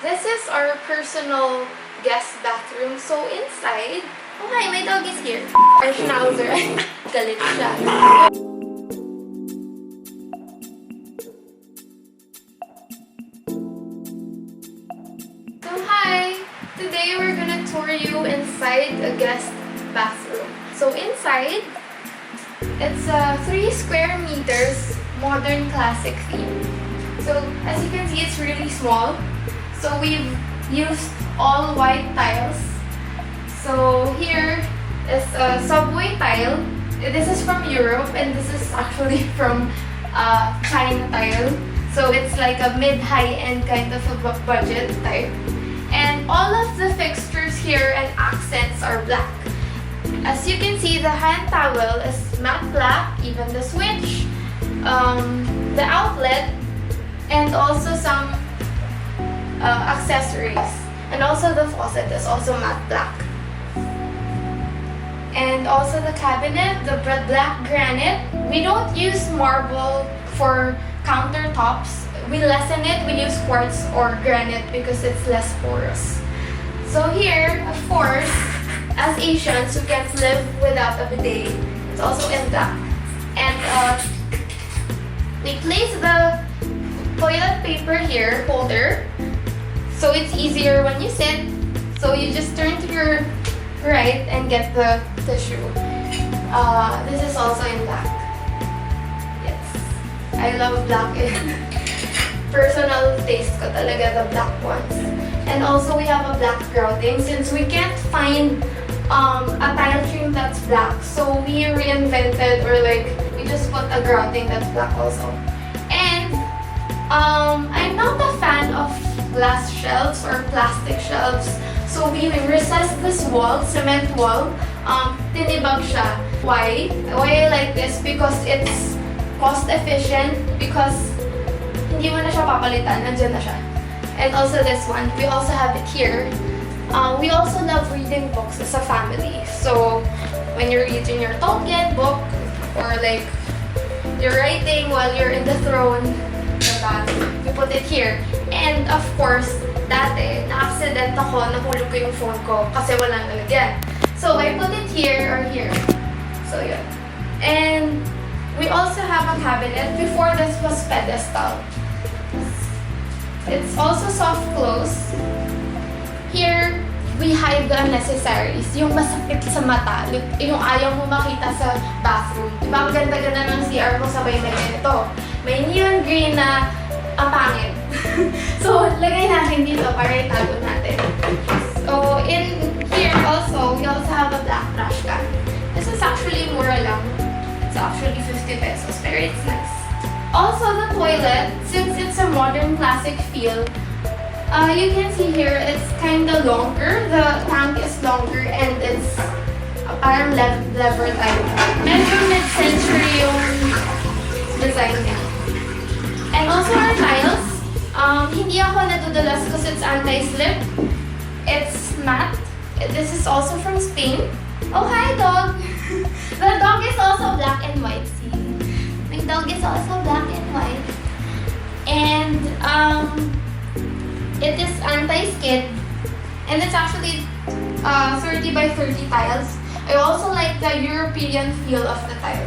This is our personal guest bathroom. So inside, oh hi, my dog is here. Our schnauzer, galit siya. So hi, today we're gonna tour you inside a guest bathroom. So inside, it's 3 square meters, modern classic theme. So as you can see, it's really small. So we've used all white tiles. So here is a subway tile. This is from Europe and this is actually from China tile. So it's like a mid-high-end kind of a budget type. And all of the fixtures here and accents are black. As you can see, the hand towel is matte black, even the switch, the outlet, and also some accessories. And also the faucet is also matte black. And also the cabinet, the black granite. We don't use marble for countertops. We lessen it, we use quartz or granite because it's less porous. So here, of course, as Asians, we can't live without a bidet. It's also in black. And we place the toilet paper here, holder, so it's easier when you sit. So you just turn to your right and get the tissue. This is also in black. Yes, I love black. Personal taste ko talaga, the black ones. And also we have a black grouting since we can't find a tile trim that's black. So we reinvented, or like we just put a grouting that's black also. And I'm not a fan of glass shelves or plastic shelves. So we recessed this wall, cement wall. Tinibag siya. Why? Why I like this? Because it's cost efficient. Because hindi mo na siya papalitan. Nandiyan na siya. And also this one. We also have it here. We also love reading books as a family. So when you're reading your Tolkien book, or like you're writing while you're in the throne, you put it here. And of course, dati, na-accident ako, nahulog ko yung phone ko kasi walang lalagyan. So I put it here or here. So yun. And we also have a cabinet. Before, this was pedestal. It's also soft close. Here, we hide the unnecessaries. Yung masakit sa mata, yung ayaw mo makita sa bathroom. Diba ang ganda-ganda ng CR mo, sabay may ganito. May neon green na ang pangit. So, lagay natin dito para itago natin. So, in here also, we also have a black trash can. This is actually mura lang. It's actually 50 pesos, pero it's nice. Also, the toilet, since it's a modern classic feel, you can see here, it's kind of longer. The tank is longer and it's parang lever type. Medyo mid-century yung design niya. And also our tiles, hindi ako nadudulas because it's anti-slip. It's matte. This is also from Spain. Oh, hi dog! The dog is also black and white. See? My dog is also black and white. And it is anti-skid. And it's actually 30 by 30 tiles. I also like the European feel of the tile.